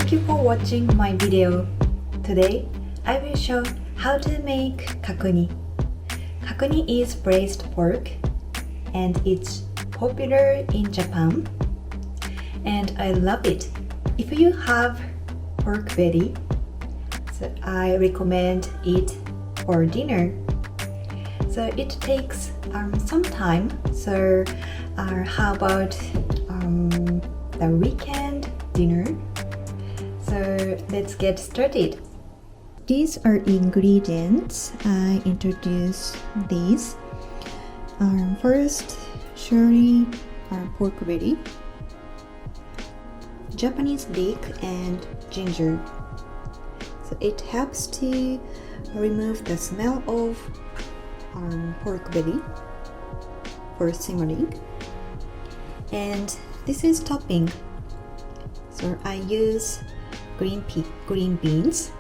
Thank you for watching my video. Today, I will show how to make kakuni. Kakuni is braised pork and it's popular in Japan. And I love it. If you have pork belly, so I recommend it for dinner. So it takes some time. So how about the weekend dinner? So let's get started. These are ingredients. I introduce these. First, savory pork belly, Japanese leek, and ginger. So it helps to remove the smell of pork belly for simmering. And this is topping. So I use green beans.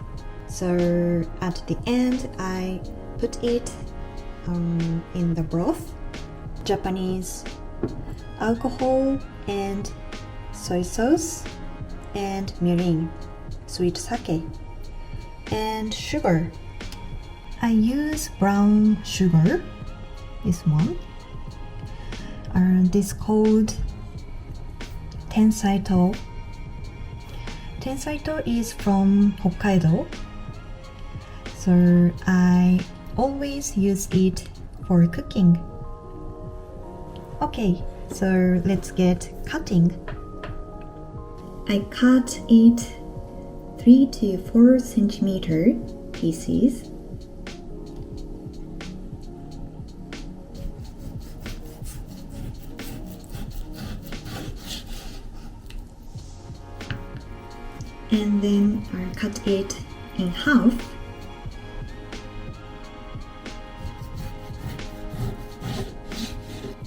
So at the end I put it in the broth, Japanese alcohol and soy sauce and mirin, sweet sake, and sugar. I use brown sugar, this one. This called tensaito. Tensaito is from Hokkaido, so I always use it for cooking. Okay, so let's get cutting. I cut it 3 to 4 centimeter pieces. And then I cut it in half.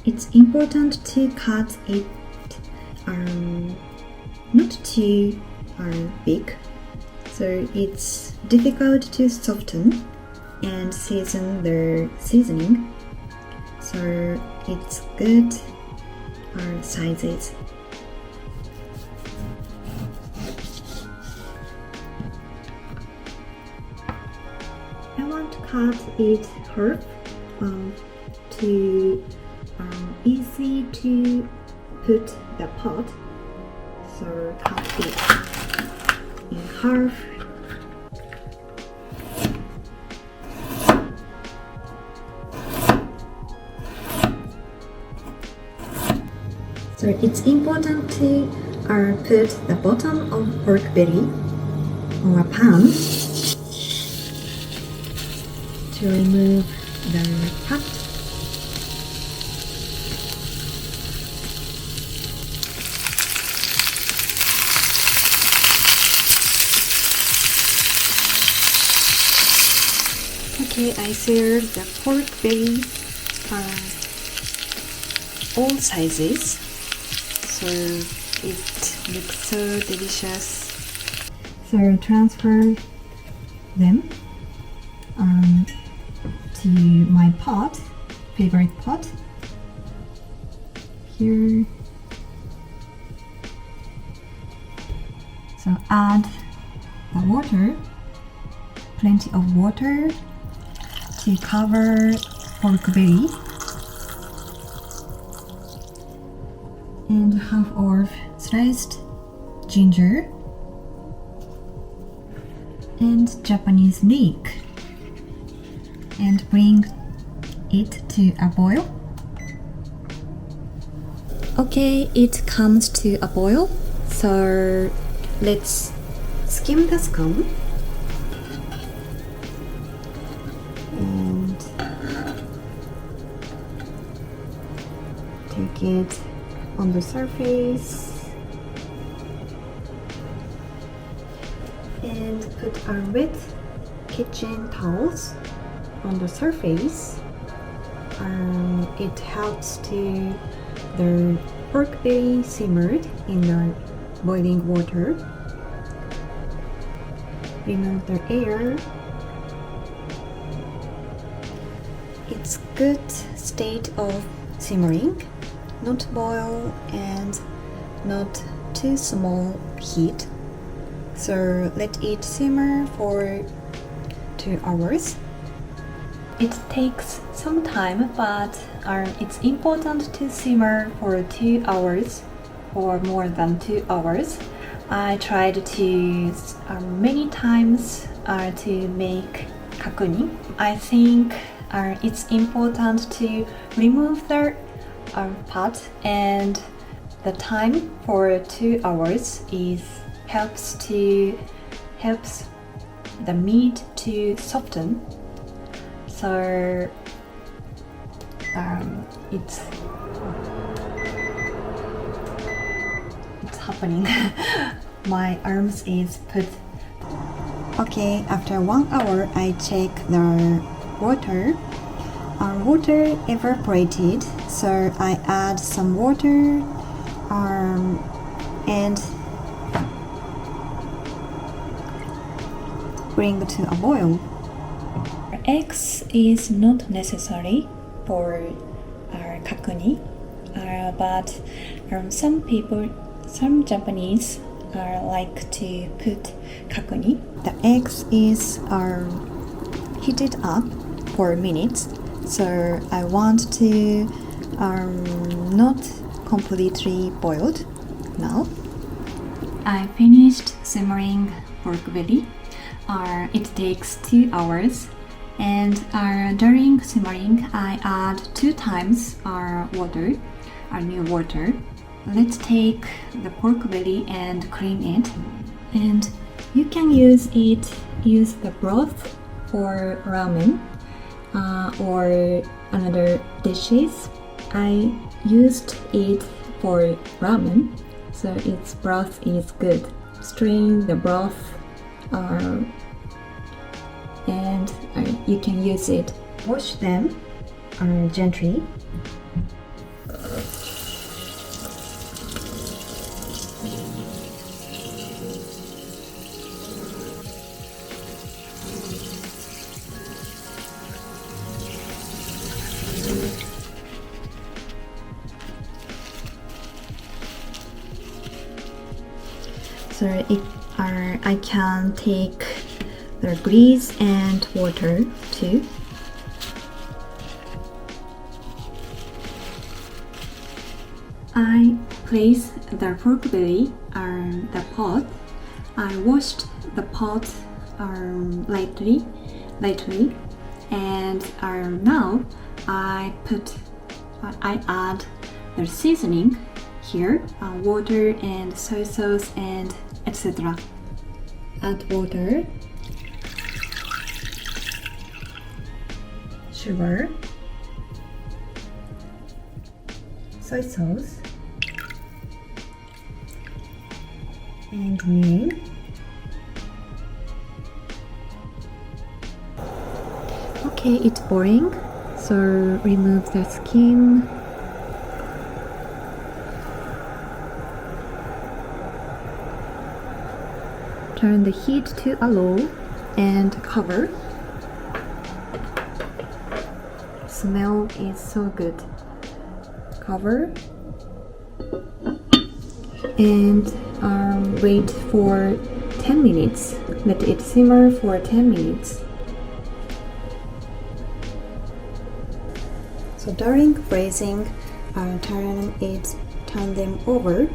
It's important to cut it not too big, so it's difficult to soften and season the seasoning. So it's good sizes. I want to cut it half to easy to put the pot. So cut it in half. So it's important to put the bottom of pork belly on a pan to remove the fat. Okay, I seared the pork belly all sizes, so it looks so delicious. So transfer them to my pot, favorite pot. Here. So add the water, plenty of water to cover pork belly, and half of sliced ginger and Japanese leek, and bring it to a boil. Okay, it comes to a boil, so let's skim the scum and take it on the surface and put our wet kitchen towels on the surface. It helps to the pork belly simmered in the boiling water. Remove the air. It's good state of simmering, not boil and not too small heat. So let it simmer for 2 hours. It takes some time, but it's important to simmer for 2 hours or more than 2 hours. I tried to many times to make kakuni. I think it's important to remove the pot, and the time for 2 hours helps the meat to soften. So it's happening. My arms is put. Okay, after 1 hour I check the water. Our water evaporated, so I add some water and bring to a boil. Eggs is not necessary for our kakuni, but some Japanese like to put kakuni. The eggs is heated up for minutes, so I want to not completely boiled now. I finished simmering pork belly. It takes 2 hours, and during simmering I add 2 times new water. Let's take the pork belly and clean it, and you can use the broth for ramen or another dishes. I used it for ramen, so its broth is good. Strain the broth and you can use it. Wash them gently. So I can take the grease and water too. I place the pork belly on the pot. I washed the pot lightly, and now I add the seasoning here, water and soy sauce and etc. Add water, sugar, soy sauce, and milk. Okay, it's boiling, so remove the skin. Turn the heat to a low and cover. Smell is so good. Cover and wait for 10 minutes. Let it simmer for 10 minutes. So during braising, turn them over.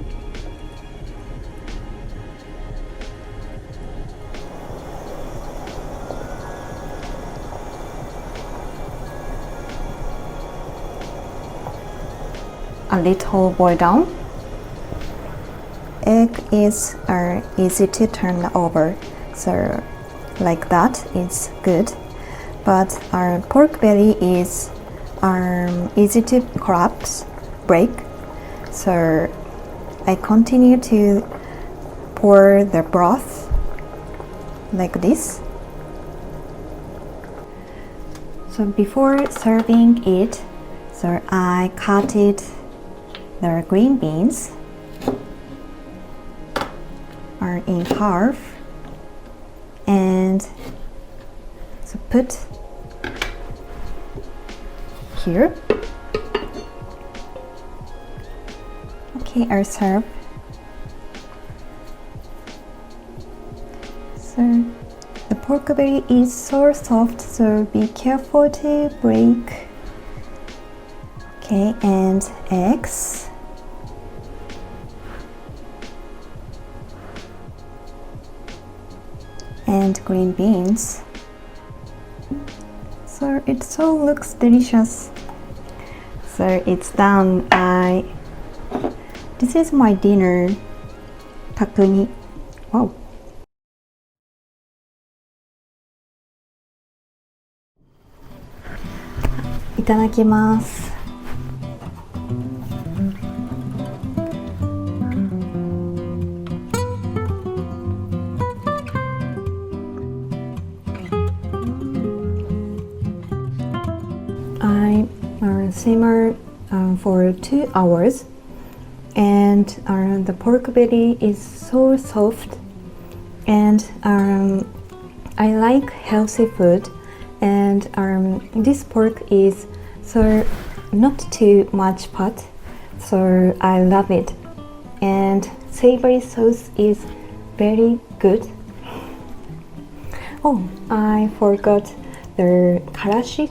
A little boil down. Egg is easy to turn over, so like that is good. But our pork belly is easy to break. So I continue to pour the broth like this. So before serving it, so I cut it. The green beans are in half, and so put here. Okay, I'll serve. So the pork belly is so soft, so be careful to break. Okay, and eggs. And green beans. So it so looks delicious. So it's done. This is my dinner. Kakuni. Wow. Itadakimasu. I simmer for 2 hours, and the pork belly is so soft, and I like healthy food, and this pork is so not too much fat, so I love it, and savory sauce is very good. Oh, I forgot the karashi.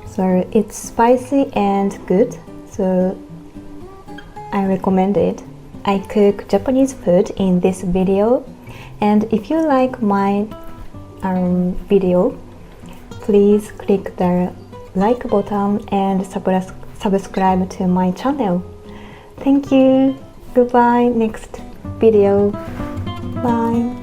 So it's spicy and good, so I recommend it. I cook Japanese food in this video, and if you like my video, please click the like button and subscribe to my channel. Thank you. Goodbye. Next video. Bye.